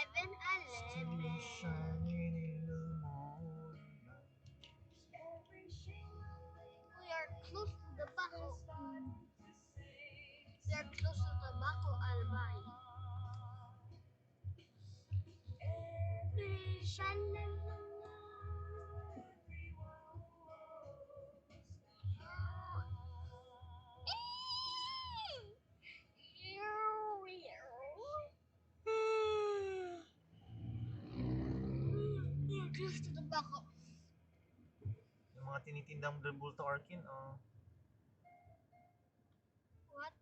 Still shining in the moonlight. We are close to the Baco. We are close to the Baco Albay. We are close to the Baco. Yung mga tinitindang rebulto Arkin, What?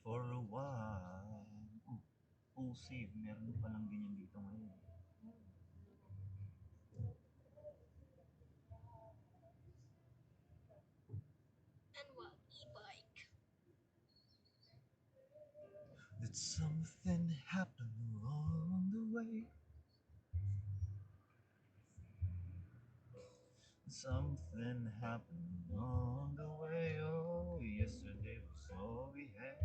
For a while. Save. Meron palang ganyan dito ngayon. And what? E-bike. Did something happen along the way? Something happened along the way. Oh, yesterday was all we had.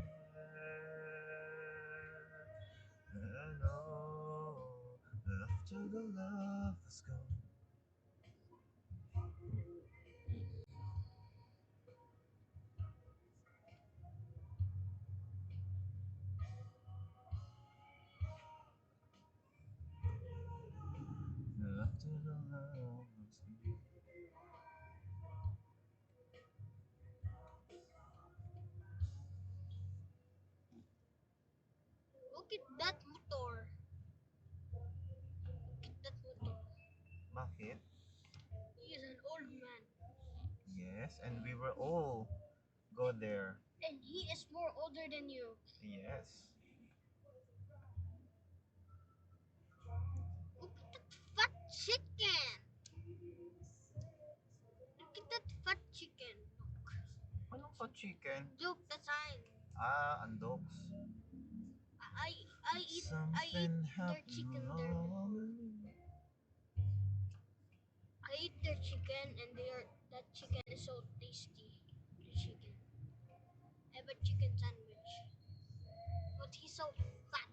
And oh, after the love was gone. After the love was gone. Look at that motor. Look at that motor. Bakit? He is an old man. Yes, and we were all go there. And he is more older than you. Yes. Look at that fat chicken. Look at that fat chicken. Anong pa chicken? Look, the sign. Ang dogs. I eat Something their chicken there. I eat their chicken and that chicken is so tasty. The chicken. I have a chicken sandwich. But he's so fat.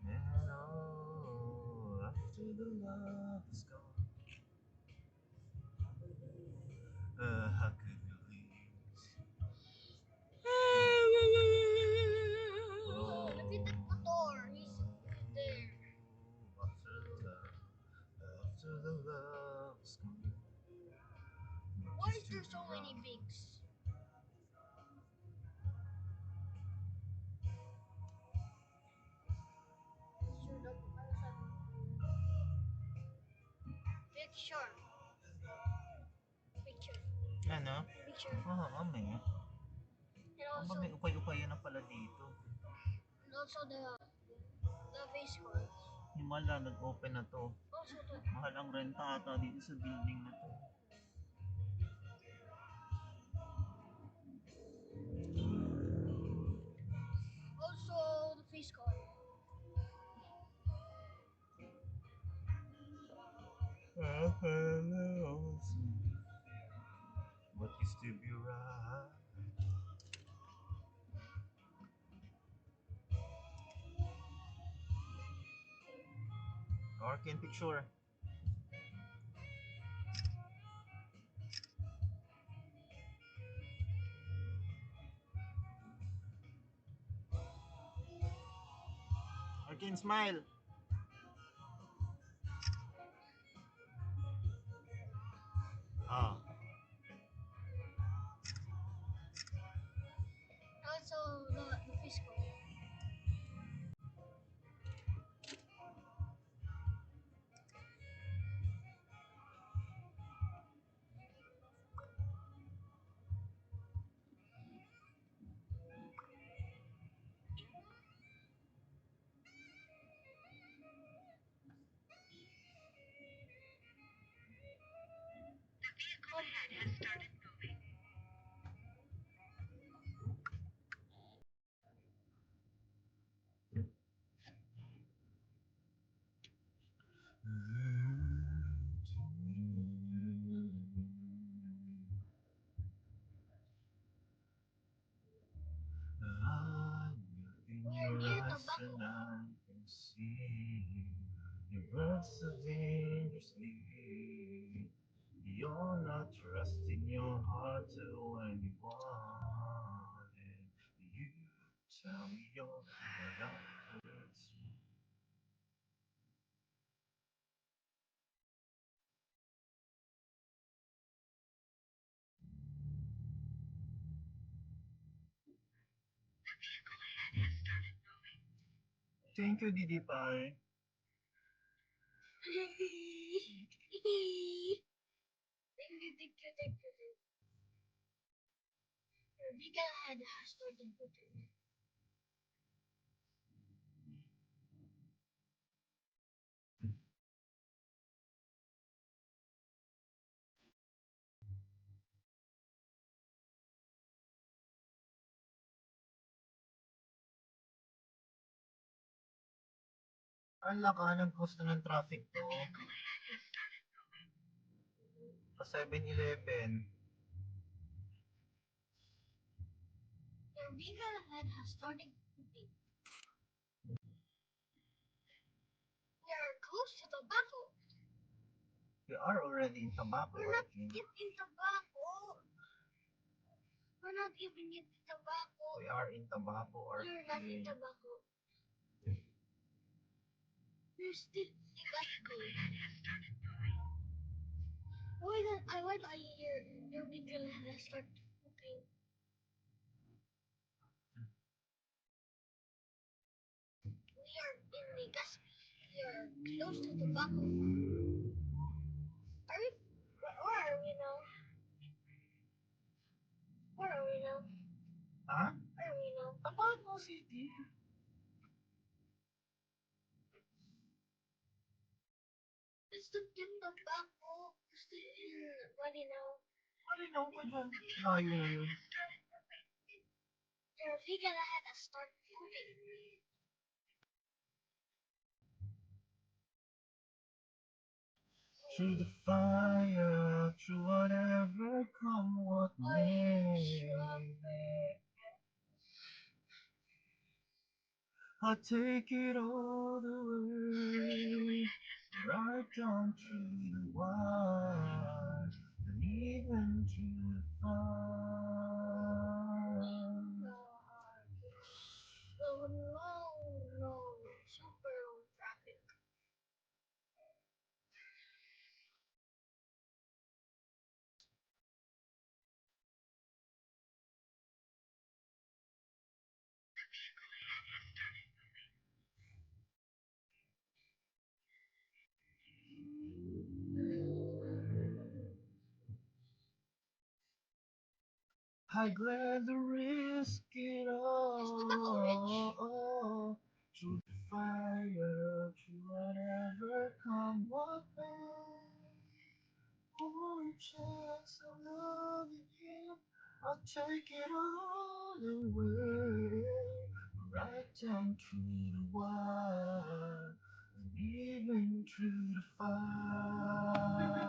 And oh, after the love is gone. How could you leave? Look at that motor. He's there. After the love is gone. Why is there so many bigs? Picture. Ano? Picture. Oo, may. And also, May upay-upay na pala dito. and also the face card. Himala, nag-open na to. Also Mahal ang renta ata dito sa building na to. the face card. But you still be right. Arcane picture. Arcane smile. Ah. Also the face card. and I can see your words so dangerously. You're not trusting your heart to anyone. And you tell me you're not hurts. Thank you, Didi Pai. Your bigger head has started putting. Ang laka, nag-cause na ng traffic to. Sa 7-Eleven. Your bigger head has started putting. We are close to tobacco. We are already in tobacco. We're not Arjun. yet in tobacco. We're not even yet in tobacco. We are in tobacco. We're not in Arjun. tobacco. We're still in tobacco. Why do I hear your bigger head has started putting? We are in the gas. We are close to tobacco. Are we? Where are we now? Where are we now? Ha? Where are we now? Tobacco City. It's the in tobacco. It's the in. What do you know? Malinaw ka dyan. Layo na yun. Your bigger head has started putting. Through the fire, through whatever come what may. I'll take it all the way, right down through the wire, and even through the fire. Long, super long traffic. I'd rather risk it all. Through the fire, through whatever come what may. One chance of loving him, I'll take it all away. Right down through the wire, and even through the fire.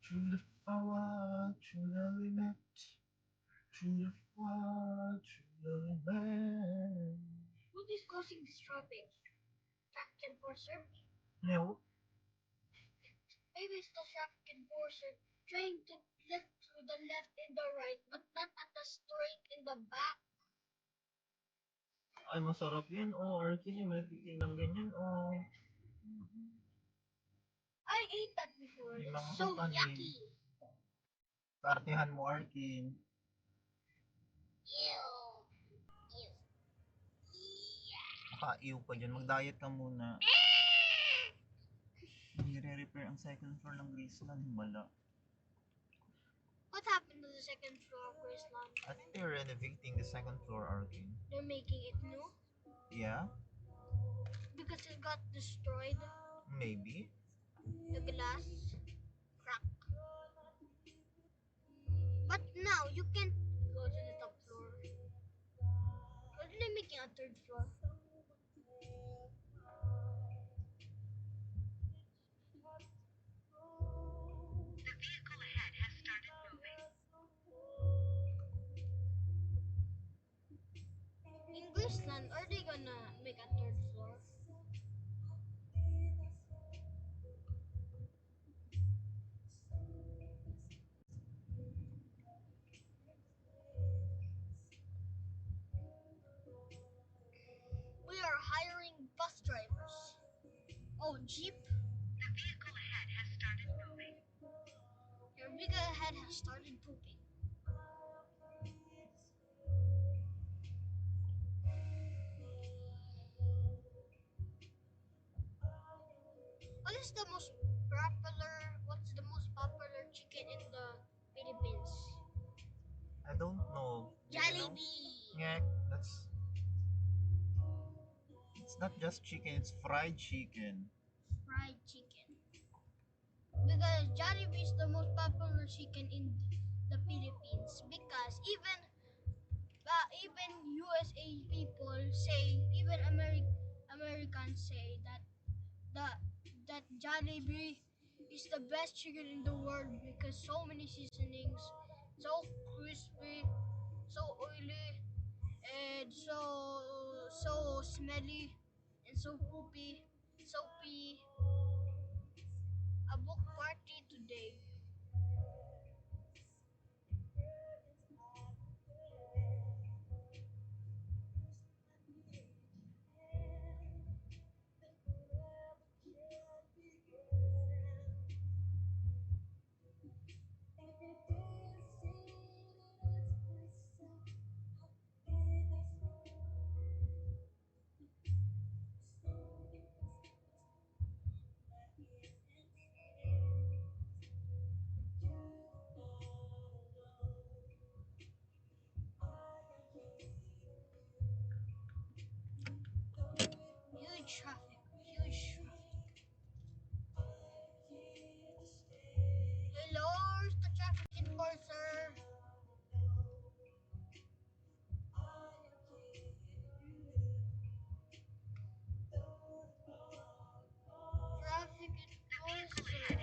Through the fire, through the limit. Through the fire, through the limit. What is causing this traffic? Traffic enforcer? No, Maybe it's the traffic enforcer trying to left to the left and the right, but not at the straight in the back. ay masarap yun. Arkin yung nagtiting ng ganyan. I ate that before. Yung It's mga so kapanin. yucky. Partihan mo, Arkin. Ew. Ew. Yeah. Nakaiw ka dyan. Mag-diet ka muna. Nire-repair ang second floor ng Graceland. Himala. What happened to the second floor of Graceland? I think they're renovating the second floor, Arkin. They're making it new Yeah? because it got destroyed. Maybe. The glass crack. But now you can't go to the top floor. Are they making a third floor? are they gonna make a third floor? We are hiring bus drivers. Oh, Jeep, your vehicle ahead has started pooping. What's the most popular chicken in the Philippines? I don't know. Do you know? Jollibee. Yeah, that's. It's not just chicken. It's fried chicken. Fried chicken. Because Jollibee is the most popular chicken in the Philippines. Because even USA people say, even Americans say the that Jollibee is the best chicken in the world because so many seasonings, so crispy, so oily, and so smelly, and so poopy, soapy. A book party today. Huge traffic, huge traffic. Hello, the traffic enforcer. Traffic enforcer.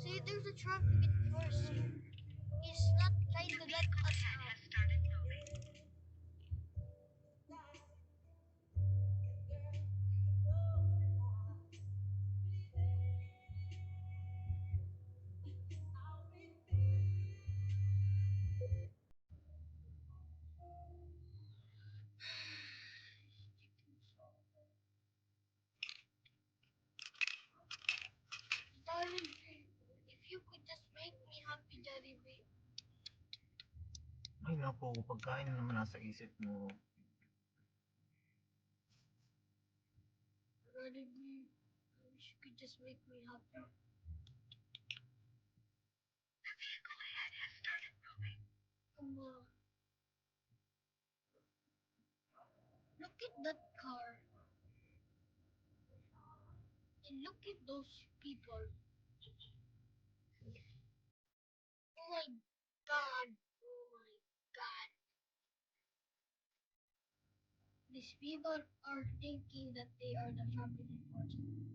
See, there's a traffic enforcer. He's not trying to let us out. Darling, if you could just make me happy, Jollibee. Ay naku, pagkain na naman nasa isip mo. Jollibee, I wish you could just make me happy. Come on. Look at that car. And look at those people. Oh my god. Oh my god. These people are thinking that they are the traffic enforcement.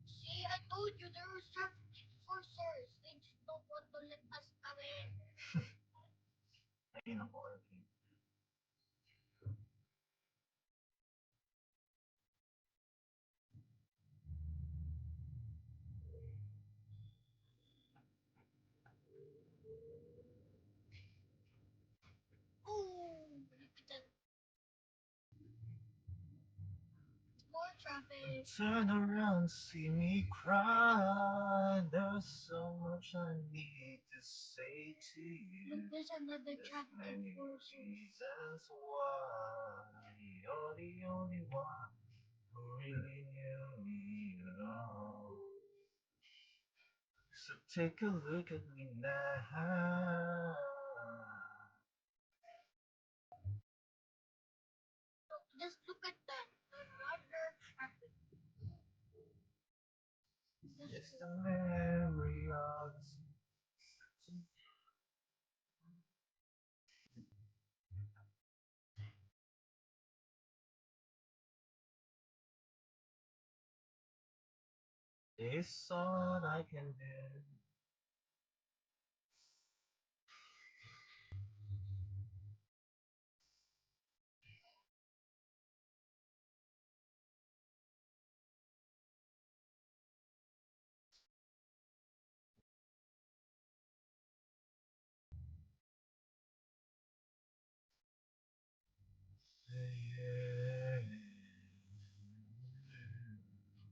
See, I told you there were traffic enforcers. They just don't want to let us come in. Ay naku, Arvin. Oh, look at that. More traffic. Turn around, see me cry. There's so much I need to say to you. Look, there's another There's traffic many enforcer. reasons why you're the only one who really knew me at all. So take a look at me now. Just look at that. Another traffic the memory of this all I can do.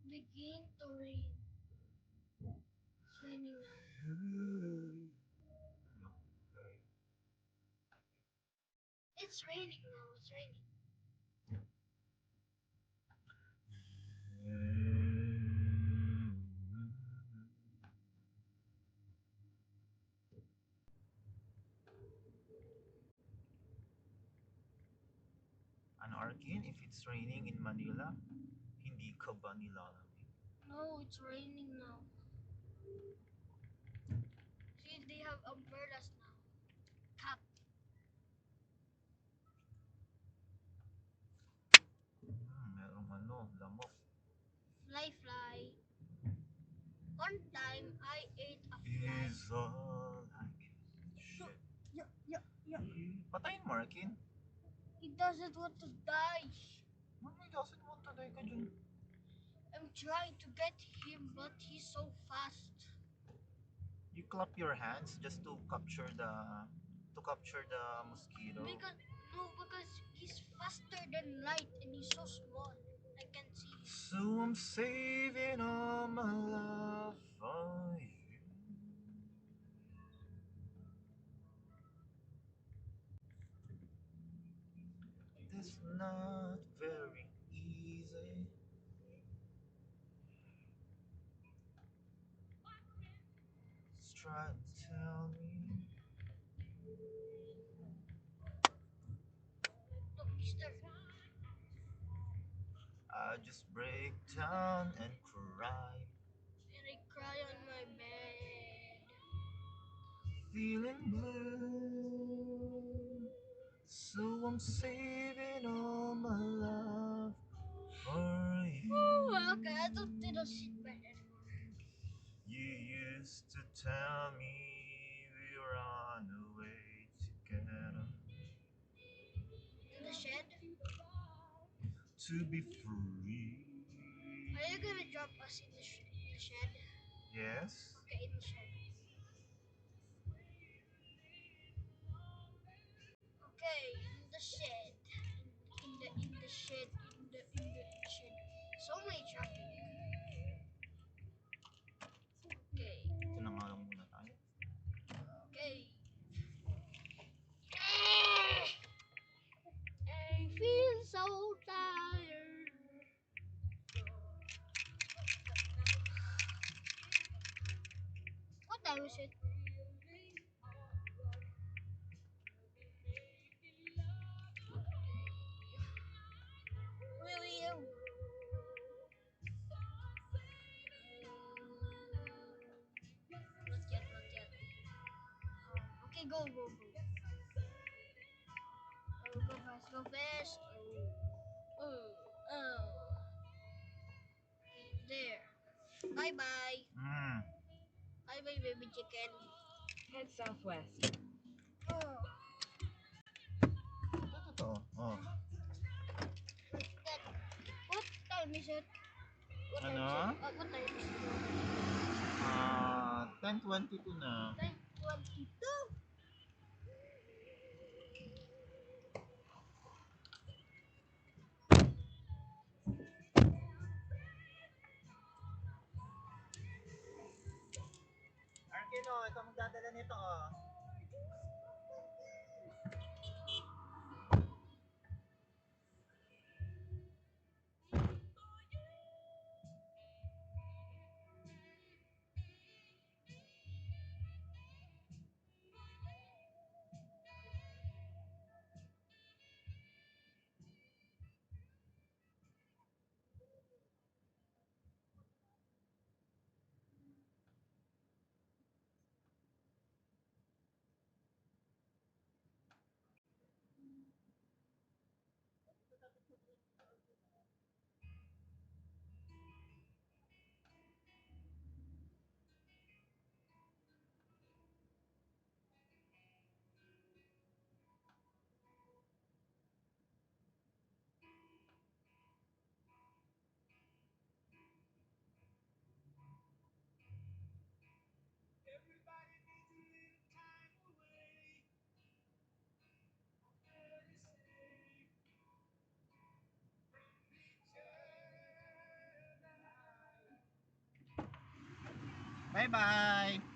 Begin to rain. It's raining now. It's raining now. It's raining. Ano, Arkin, if it's raining in Manila, hindi ka ba nilalamig? No, it's raining now. See, they have umbrellas now. Cap. Merong ano, lamok. Fly, fly. One time, I ate a fly. Is all I can. Shit. Yeah. Patayin mo, Arkin. He doesn't want to die. Ano, he doesn't want to die ka dyan. I'm trying to get him, but he's so fast. You clap your hands just to capture the mosquito. Because he's faster than light and he's so small. I can see him. So I'm saving all my love for you. It's not very easy. Just try to tell me. Look, mister. I just break down and cry. And I cry on my bed. Feeling blue. So I'm saving all my love for you. Ooh, okay, I don't need a seatbelt anymore. You used to tell me we were on the way together In the shed? to be free. Are you gonna drop us in the shed? Yes. Okay, in the shed. Okay, in the shed. In the shed. In the shed. So many traffic. Okay. Ito na nga lang muna tayo. Okay. I feel so tired. What time is it? William. Not yet, not yet. Okay, go. Oh, go fast. Oh. There. Bye bye. Bye bye, baby chicken. Head southwest. Oh. Ito. Oh. That, what time is it? What Ano? time is it? What time is it? 10:22 na. 9:22. Arkino, ikaw magdadala nito, oh. Bye-bye.